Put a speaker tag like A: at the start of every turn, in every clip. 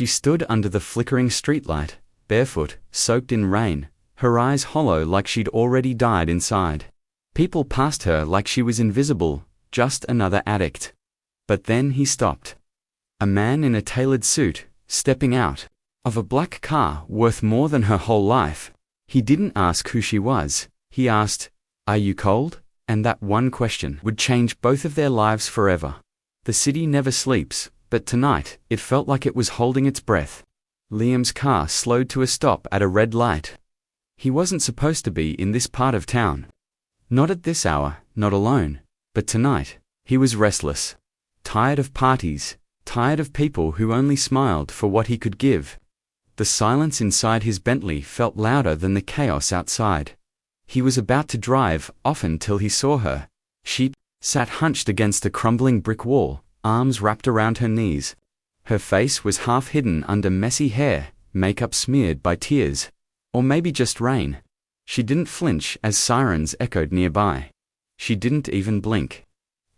A: She stood under the flickering streetlight, barefoot, soaked in rain, her eyes hollow like she'd already died inside. People passed her like she was invisible, just another addict. But then he stopped. A man in a tailored suit, stepping out of a black car worth more than her whole life. He didn't ask who she was. He asked, "Are you cold?" And that one question would change both of their lives forever. The city never sleeps, but tonight, it felt like it was holding its breath. Liam's car slowed to a stop at a red light. He wasn't supposed to be in this part of town. Not at this hour, not alone. But tonight, he was restless. Tired of parties, tired of people who only smiled for what he could give. The silence inside his Bentley felt louder than the chaos outside. He was about to drive off until he saw her. She sat hunched against a crumbling brick wall, arms wrapped around her knees. Her face was half hidden under messy hair, makeup smeared by tears. Or maybe just rain. She didn't flinch as sirens echoed nearby. She didn't even blink.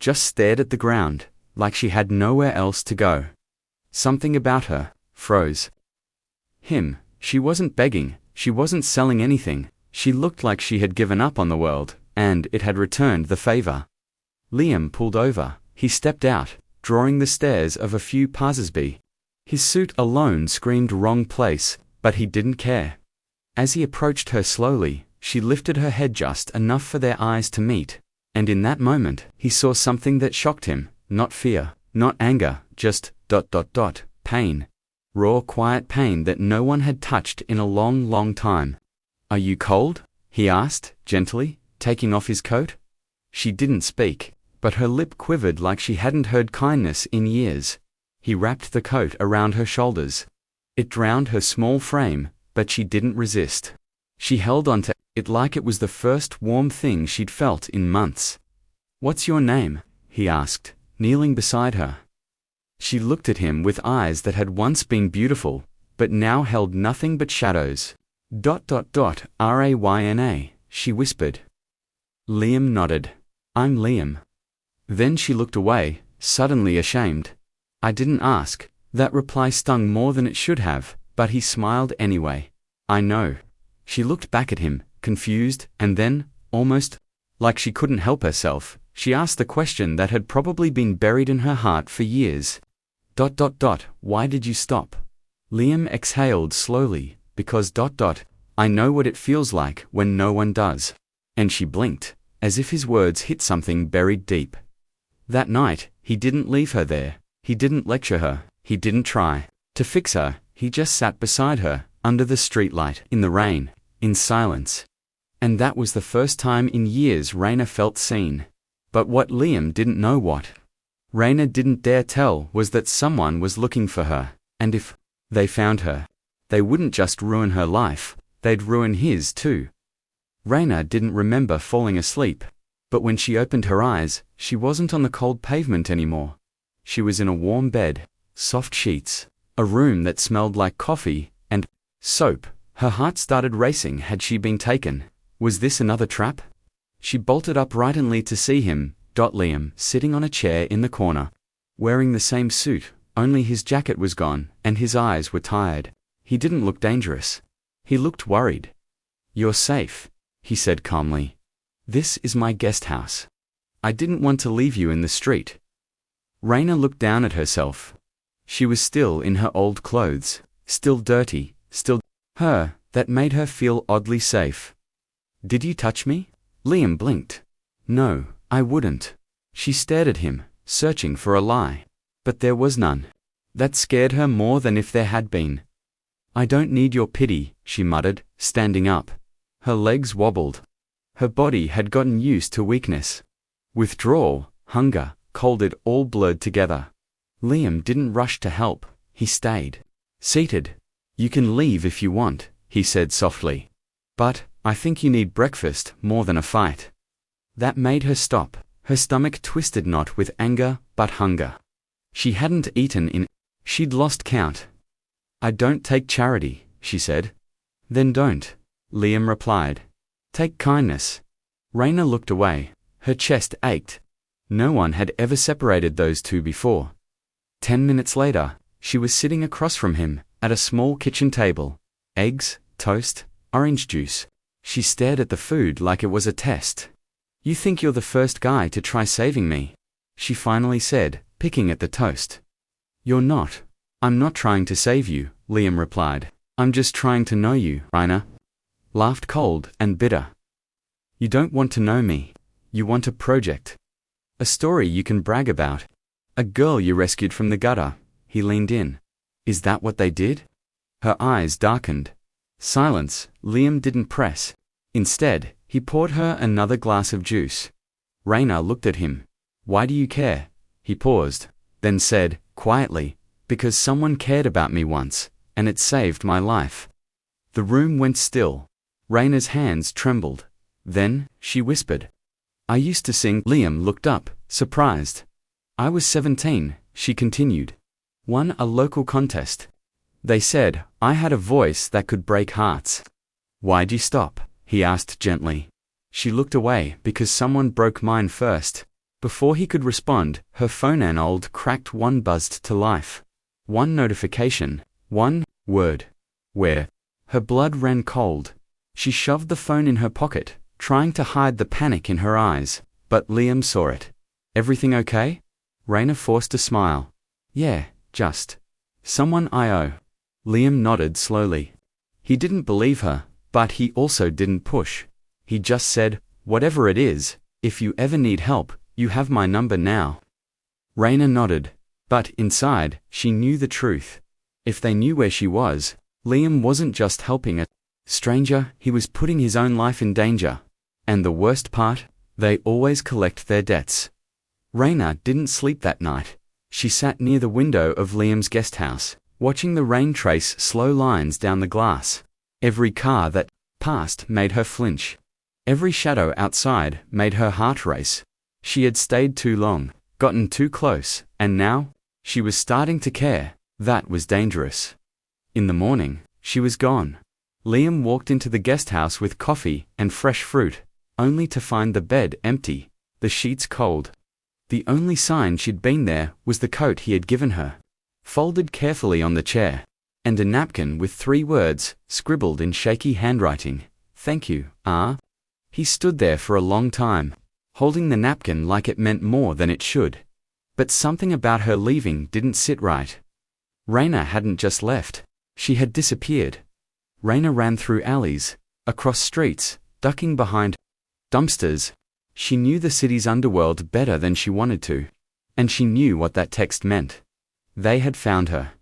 A: Just stared at the ground, like she had nowhere else to go. Something about her froze. Him, she wasn't begging, she wasn't selling anything. She looked like she had given up on the world, and it had returned the favor. Liam pulled over. He stepped out, drawing the stares of a few passers-by. His suit alone screamed wrong place, but he didn't care. As he approached her slowly, she lifted her head just enough for their eyes to meet. And in that moment, he saw something that shocked him. Not fear, not anger, just ... pain. Raw, quiet pain that no one had touched in a long, long time. "Are you cold?" he asked, gently, taking off his coat. She didn't speak, but her lip quivered like she hadn't heard kindness in years. He wrapped the coat around her shoulders. It drowned her small frame, but she didn't resist. She held on to it like it was the first warm thing she'd felt in months. "What's your name?" he asked, kneeling beside her. She looked at him with eyes that had once been beautiful, but now held nothing but shadows. "Rayna," she whispered. Liam nodded. "I'm Liam." Then she looked away, suddenly ashamed. "I didn't ask." That reply stung more than it should have, but he smiled anyway. "I know." She looked back at him, confused, and then, almost like she couldn't help herself, she asked the question that had probably been buried in her heart for years. "Why did you stop?" Liam exhaled slowly, because ... I know what it feels like when no one does. And she blinked, as if his words hit something buried deep. That night, he didn't leave her there. He didn't lecture her. He didn't try to fix her. He just sat beside her, under the streetlight, in the rain, in silence. And that was the first time in years Rayna felt seen. But what Liam didn't know, what Rayna didn't dare tell, was that someone was looking for her. And if they found her, they wouldn't just ruin her life, they'd ruin his too. Rayna didn't remember falling asleep. But when she opened her eyes, she wasn't on the cold pavement anymore. She was in a warm bed, soft sheets, a room that smelled like coffee and soap. Her heart started racing. Had she been taken? Was this another trap? She bolted uprightly to see him, Liam, sitting on a chair in the corner, wearing the same suit, only his jacket was gone, and his eyes were tired. He didn't look dangerous. He looked worried. "You're safe," he said calmly. "This is my guest house. I didn't want to leave you in the street." Rayna looked down at herself. She was still in her old clothes, still dirty, still her, that made her feel oddly safe. "Did you touch me?" Liam blinked. "No, I wouldn't." She stared at him, searching for a lie. But there was none. That scared her more than if there had been. "I don't need your pity," she muttered, standing up. Her legs wobbled. Her body had gotten used to weakness. Withdrawal, hunger, cold, it all blurred together. Liam didn't rush to help. He stayed seated. "You can leave if you want," he said softly. "But I think you need breakfast more than a fight." That made her stop. Her stomach twisted not with anger, but hunger. She hadn't eaten in... She'd lost count. "I don't take charity," she said. "Then don't," Liam replied. "Take kindness." Rayna looked away. Her chest ached. No one had ever separated those two before. 10 minutes later, She was sitting across from him, at a small kitchen table. Eggs, toast, orange juice. She stared at the food like it was a test. "You think you're the first guy to try saving me?" she finally said, picking at the toast. "You're not. I'm not trying to save you," Liam replied. "I'm just trying to know you," Raina laughed, cold and bitter. "You don't want to know me. You want a project. A story you can brag about. A girl you rescued from the gutter." He leaned in. "Is that what they did?" Her eyes darkened. Silence. Liam didn't press. Instead, he poured her another glass of juice. Raina looked at him. "Why do you care?" He paused, then said, quietly, "Because someone cared about me once, and it saved my life." The room went still. Raina's hands trembled. Then, she whispered, "I used to sing." Liam looked up, surprised. "I was 17, she continued. "Won a local contest. They said I had a voice that could break hearts." "Why'd you stop?" he asked gently. She looked away. "Because someone broke mine first." Before he could respond, her phone annulled cracked. One buzzed to life. One notification. One word. "Where?" Her blood ran cold. She shoved the phone in her pocket, trying to hide the panic in her eyes, but Liam saw it. "Everything okay?" Raina forced a smile. "Yeah, just someone I owe." Liam nodded slowly. He didn't believe her, but he also didn't push. He just said, "Whatever it is, if you ever need help, you have my number now." Raina nodded, but inside, she knew the truth. If they knew where she was, Liam wasn't just helping a stranger, he was putting his own life in danger. And the worst part, they always collect their debts. Raina didn't sleep that night. She sat near the window of Liam's guest house, watching the rain trace slow lines down the glass. Every car that passed made her flinch. Every shadow outside made her heart race. She had stayed too long, gotten too close, and now, she was starting to care. That was dangerous. In the morning, she was gone. Liam walked into the guest house with coffee and fresh fruit, only to find the bed empty, the sheets cold. The only sign she'd been there was the coat he had given her, folded carefully on the chair, and a napkin with 3 words, scribbled in shaky handwriting, "Thank you, Ah." He stood there for a long time, holding the napkin like it meant more than it should. But something about her leaving didn't sit right. Raina hadn't just left. She had disappeared. Raina ran through alleys, across streets, ducking behind dumpsters. She knew the city's underworld better than she wanted to. And she knew what that text meant. They had found her.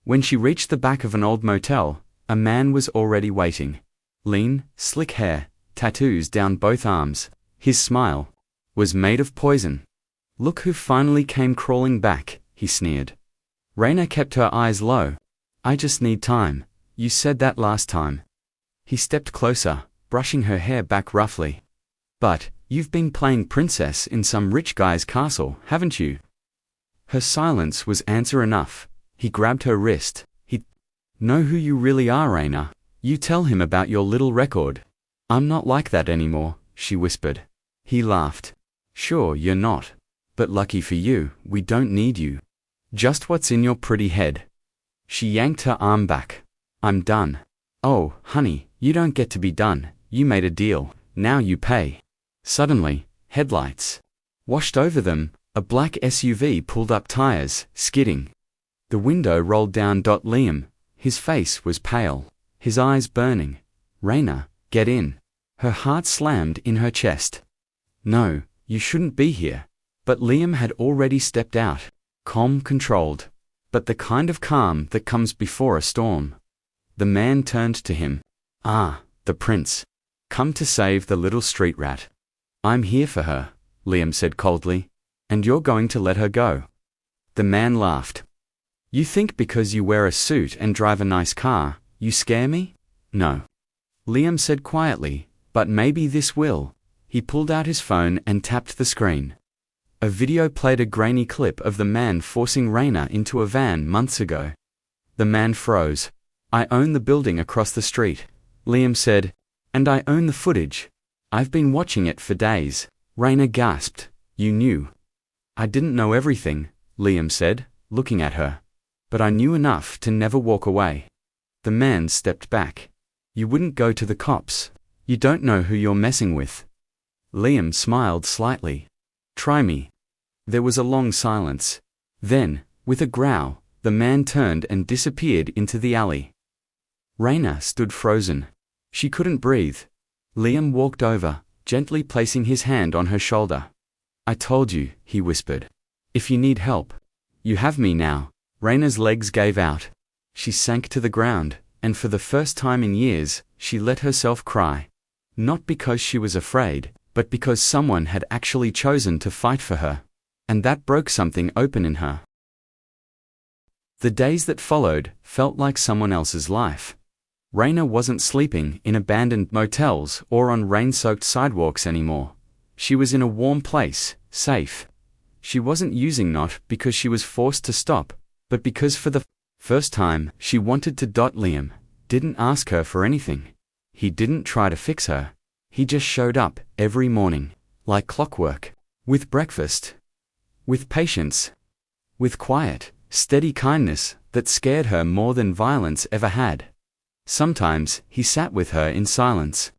A: When she reached the back of an old motel, a man was already waiting. Lean, slick hair, tattoos down both arms. His smile was made of poison. "Look who finally came crawling back," he sneered. Raina kept her eyes low. "I just need time. You said that last time." He stepped closer, brushing her hair back roughly. "But you've been playing princess in some rich guy's castle, haven't you?" Her silence was answer enough. He grabbed her wrist. "He know who you really are, Raina. You tell him about your little record." "I'm not like that anymore," she whispered. He laughed. "Sure, you're not. But lucky for you, we don't need you. Just what's in your pretty head." She yanked her arm back. "I'm done." "Oh, honey, you don't get to be done. You made a deal. Now you pay." Suddenly, headlights washed over them. A black SUV pulled up, tires skidding. The window rolled down. Liam, his face was pale, his eyes burning. "Raina, get in." Her heart slammed in her chest. "No, you shouldn't be here." But Liam had already stepped out, calm, controlled, but the kind of calm that comes before a storm. The man turned to him. "Ah, the prince. Come to save the little street rat." "I'm here for her," Liam said coldly. "And you're going to let her go?" The man laughed. "You think because you wear a suit and drive a nice car, you scare me?" "No." Liam said quietly, "But maybe this will." He pulled out his phone and tapped the screen. A video played, a grainy clip of the man forcing Raina into a van months ago. The man froze. "I own the building across the street," Liam said. "And I own the footage. I've been watching it for days." Raina gasped. "You knew?" "I didn't know everything," Liam said, looking at her. but I knew enough to never walk away. The man stepped back. You wouldn't go to the cops. You don't know who you're messing with. Liam smiled slightly. Try me. There was a long silence. Then, with a growl, the man turned and disappeared into the alley. Raina stood frozen. She couldn't breathe. Liam walked over, gently placing his hand on her shoulder. I told you, he whispered. If you need help, you have me now. Raina's legs gave out. She sank to the ground, and for the first time in years, she let herself cry. Not because she was afraid, but because someone had actually chosen to fight for her. And that broke something open in her. The days that followed felt like someone else's life. Raina wasn't sleeping in abandoned motels or on rain-soaked sidewalks anymore. She was in a warm place, safe. She wasn't using not because she was forced to stop, but because for the first time she wanted to. Liam didn't ask her for anything. He didn't try to fix her. He just showed up every morning, like clockwork, with breakfast, with patience, with quiet, steady kindness that scared her more than violence ever had. Sometimes he sat with her in silence.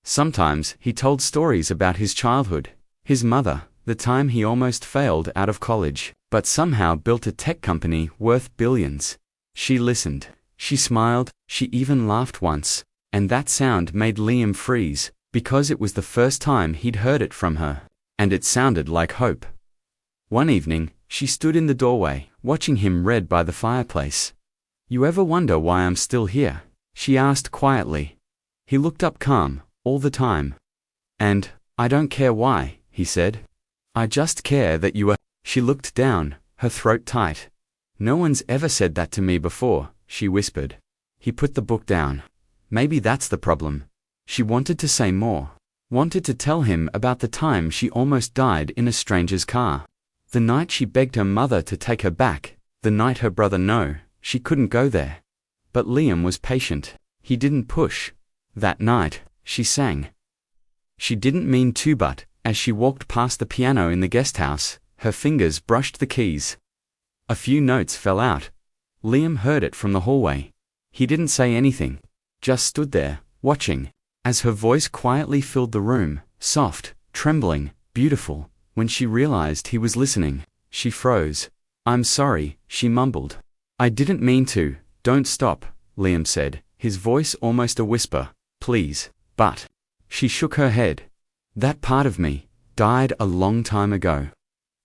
A: Sometimes he told stories about his childhood, his mother, the time he almost failed out of college, but somehow built a tech company worth billions. She listened, she smiled, she even laughed once, and that sound made Liam freeze, because it was the first time he'd heard it from her, and it sounded like hope. One evening, she stood in the doorway, watching him read by the fireplace. You ever wonder why I'm still here? She asked quietly. He looked up calm, all the time. And, I don't care why, he said. I just care that you are. She looked down, her throat tight. No one's ever said that to me before, she whispered. He put the book down. Maybe that's the problem. She wanted to say more. Wanted to tell him about the time she almost died in a stranger's car. The night she begged her mother to take her back. The night her brother knew she couldn't go there. But Liam was patient. He didn't push. That night, she sang. She didn't mean to, but, as she walked past the piano in the guest house, her fingers brushed the keys. A few notes fell out. Liam heard it from the hallway. He didn't say anything, just stood there, watching, as her voice quietly filled the room, soft, trembling, beautiful. When she realized he was listening, she froze. I'm sorry, she mumbled. I didn't mean to. Don't stop, Liam said, his voice almost a whisper. Please. But. She shook her head. That part of me died a long time ago.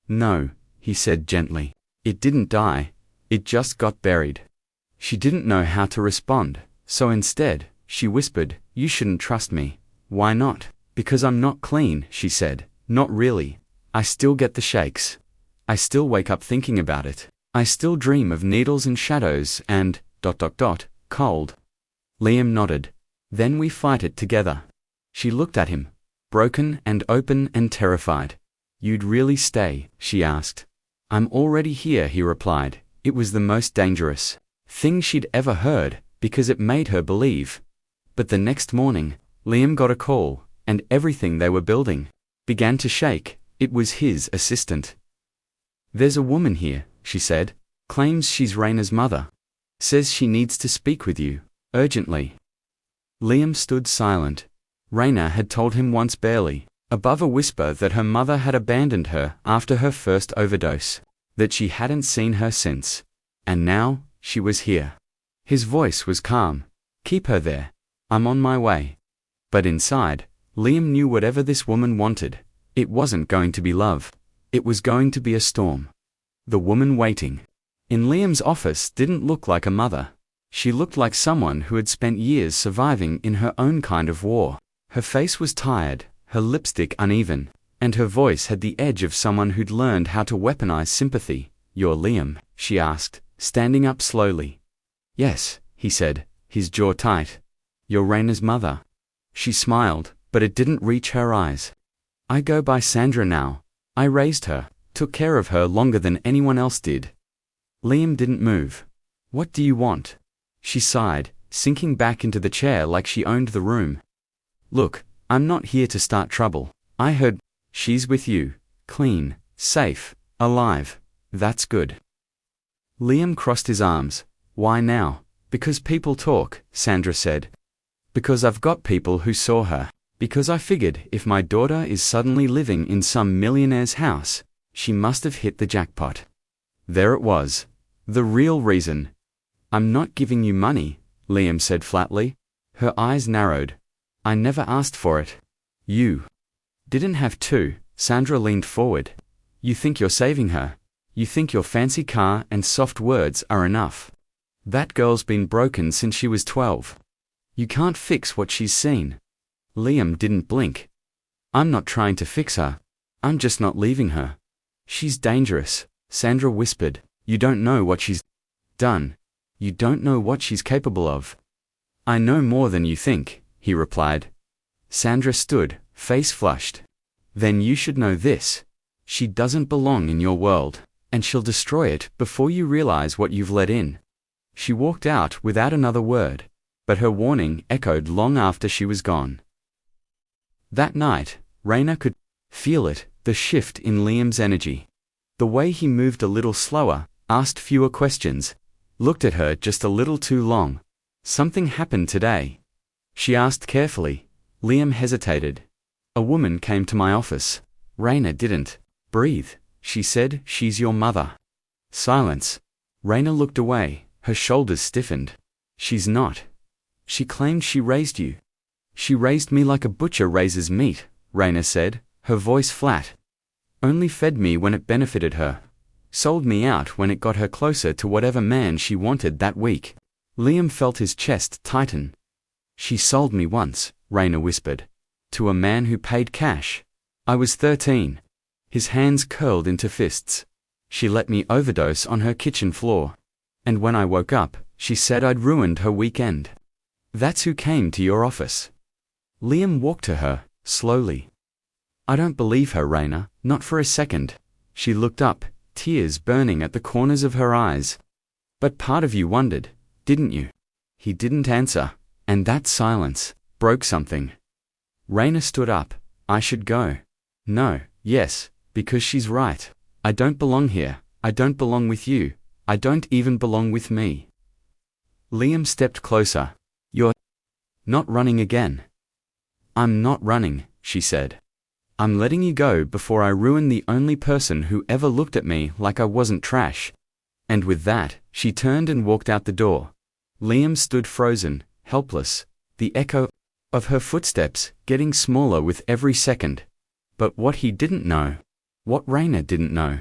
A: No, he said gently. It didn't die. It just got buried. She didn't know how to respond, so instead, she whispered, You shouldn't trust me. Why not? Because I'm not clean, she said. Not really. I still get the shakes. I still wake up thinking about it. I still dream of needles and shadows and... cold. Liam nodded. Then we fight it together. She looked at him, broken and open and terrified. You'd really stay? She asked. I'm already here, he replied. It was the most dangerous thing she'd ever heard, because it made her believe. But the next morning, Liam got a call, and everything they were building began to shake. It was his assistant. There's a woman here, she said. Claims she's Raina's mother. Says she needs to speak with you, urgently. Liam stood silent. Raina had told him once barely, above a whisper, that her mother had abandoned her after her first overdose, that she hadn't seen her since. And now, she was here. His voice was calm. Keep her there. I'm on my way. But inside, Liam knew whatever this woman wanted, it wasn't going to be love. It was going to be a storm. The woman waiting in Liam's office didn't look like a mother. She looked like someone who had spent years surviving in her own kind of war. Her face was tired, her lipstick uneven, and her voice had the edge of someone who'd learned how to weaponize sympathy. You're Liam? She asked, standing up slowly. Yes, he said, his jaw tight. You're Raina's mother. She smiled, but it didn't reach her eyes. I go by Sandra now. I raised her, took care of her longer than anyone else did. Liam didn't move. What do you want? She sighed, sinking back into the chair like she owned the room. Look, I'm not here to start trouble. I heard she's with you, clean, safe, alive. That's good. Liam crossed his arms. Why now? Because people talk, Sandra said. Because I've got people who saw her. Because I figured if my daughter is suddenly living in some millionaire's house, she must have hit the jackpot. There it was. The real reason. I'm not giving you money, Liam said flatly. Her eyes narrowed. I never asked for it. You didn't have to. Sandra leaned forward. You think you're saving her. You think your fancy car and soft words are enough. That girl's been broken since she was 12. You can't fix what she's seen. Liam didn't blink. I'm not trying to fix her. I'm just not leaving her. She's dangerous, Sandra whispered. You don't know what she's done. You don't know what she's capable of. I know more than you think, he replied. Sandra stood, face flushed. Then you should know this. She doesn't belong in your world, and she'll destroy it before you realize what you've let in. She walked out without another word, but her warning echoed long after she was gone. That night, Raina could feel it, the shift in Liam's energy. The way he moved a little slower, asked fewer questions, looked at her just a little too long. Something happened today. She asked carefully. Liam hesitated. A woman came to my office. Raina didn't. Breathe, she said. She's your mother. Silence. Raina looked away, her shoulders stiffened. She's not. She claimed she raised you. She raised me like a butcher raises meat, Raina said, her voice flat. Only fed me when it benefited her. Sold me out when it got her closer to whatever man she wanted that week. Liam felt his chest tighten. She sold me once, Raina whispered. To a man who paid cash. I was 13. His hands curled into fists. She let me overdose on her kitchen floor. And when I woke up, she said I'd ruined her weekend. That's who came to your office. Liam walked to her, slowly. I don't believe her, Raina, not for a second. She looked up, tears burning at the corners of her eyes. But part of you wondered, didn't you? He didn't answer, and that silence broke something. Raina stood up. I should go. No, yes, because she's right. I don't belong here. I don't belong with you. I don't even belong with me. Liam stepped closer. You're not running again. I'm not running, she said. I'm letting you go before I ruin the only person who ever looked at me like I wasn't trash. And with that, she turned and walked out the door. Liam stood frozen, helpless, the echo of her footsteps getting smaller with every second. But what he didn't know, what Raina didn't know,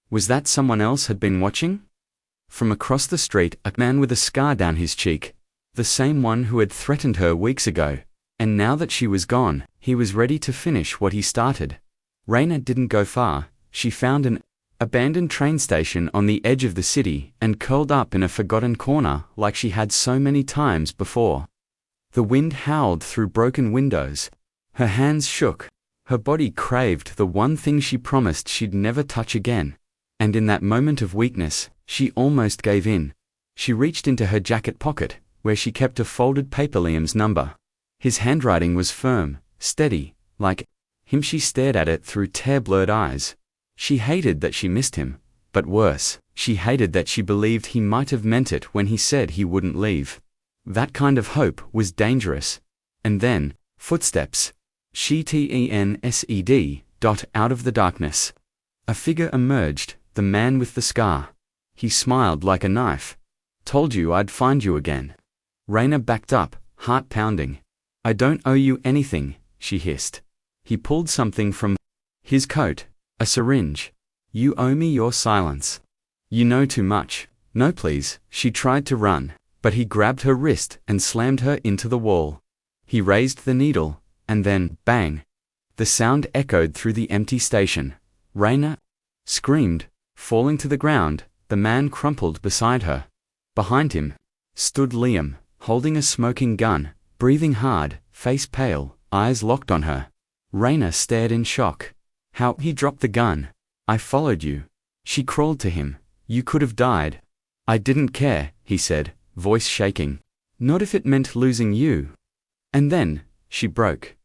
A: was that someone else had been watching? From across the street, a man with a scar down his cheek, the same one who had threatened her weeks ago. And now that she was gone, he was ready to finish what he started. Raina didn't go far. She found an abandoned train station on the edge of the city and curled up in a forgotten corner like she had so many times before. The wind howled through broken windows. Her hands shook. Her body craved the one thing she promised she'd never touch again. And in that moment of weakness, she almost gave in. She reached into her jacket pocket, where she kept a folded paper. Liam's number. His handwriting was firm, steady, like him. She stared at it through tear-blurred eyes. She hated that she missed him, but worse, she hated that she believed he might have meant it when he said he wouldn't leave. That kind of hope was dangerous. And then, footsteps. She-tensed. Out of the darkness. A figure emerged, the man with the scar. He smiled like a knife. Told you I'd find you again. Raina backed up, heart pounding. I don't owe you anything, she hissed. He pulled something from his coat, a syringe. You owe me your silence. You know too much. No, please. She tried to run, but he grabbed her wrist and slammed her into the wall. He raised the needle, and then, bang. The sound echoed through the empty station. Raina screamed, falling to the ground. The man crumpled beside her. Behind him stood Liam, holding a smoking gun, breathing hard, face pale, eyes locked on her. Raina stared in shock. How? He dropped the gun. I followed you. She crawled to him. You could have died. I didn't care, he said, voice shaking. Not if it meant losing you. And then, she broke.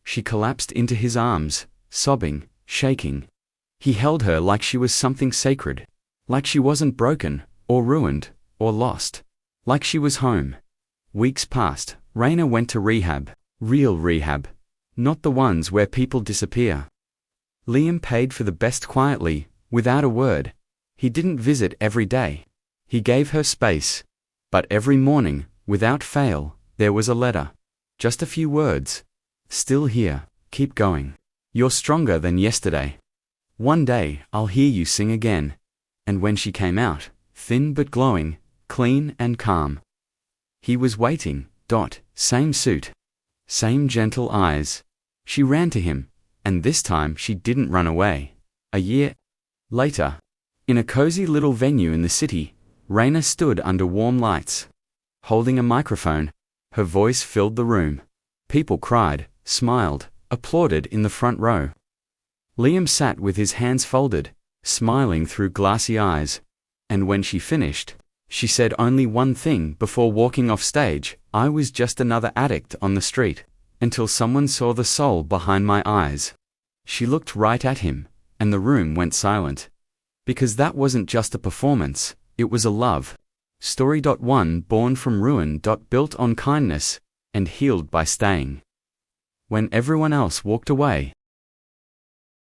A: She collapsed into his arms, sobbing, shaking. He held her like she was something sacred. Like she wasn't broken, or ruined, or lost. Like she was home. Weeks passed. Raina went to rehab. Real rehab. Not the ones where people disappear. Liam paid for the best quietly, without a word. He didn't visit every day. He gave her space. But every morning, without fail, there was a letter. Just a few words. Still here, keep going. You're stronger than yesterday. One day, I'll hear you sing again. And when she came out, thin but glowing, clean and calm. He was waiting. Same suit. Same gentle eyes. She ran to him, and this time she didn't run away. A year later, in a cozy little venue in the city, Raina stood under warm lights. Holding a microphone, her voice filled the room. People cried, smiled, applauded in the front row. Liam sat with his hands folded, smiling through glassy eyes. And when she finished, she said only one thing before walking off stage: I was just another addict on the street, until someone saw the soul behind my eyes. She looked right at him, and the room went silent. Because that wasn't just a performance, it was a love story. One born from ruin. Built on kindness, and healed by staying. When everyone else walked away,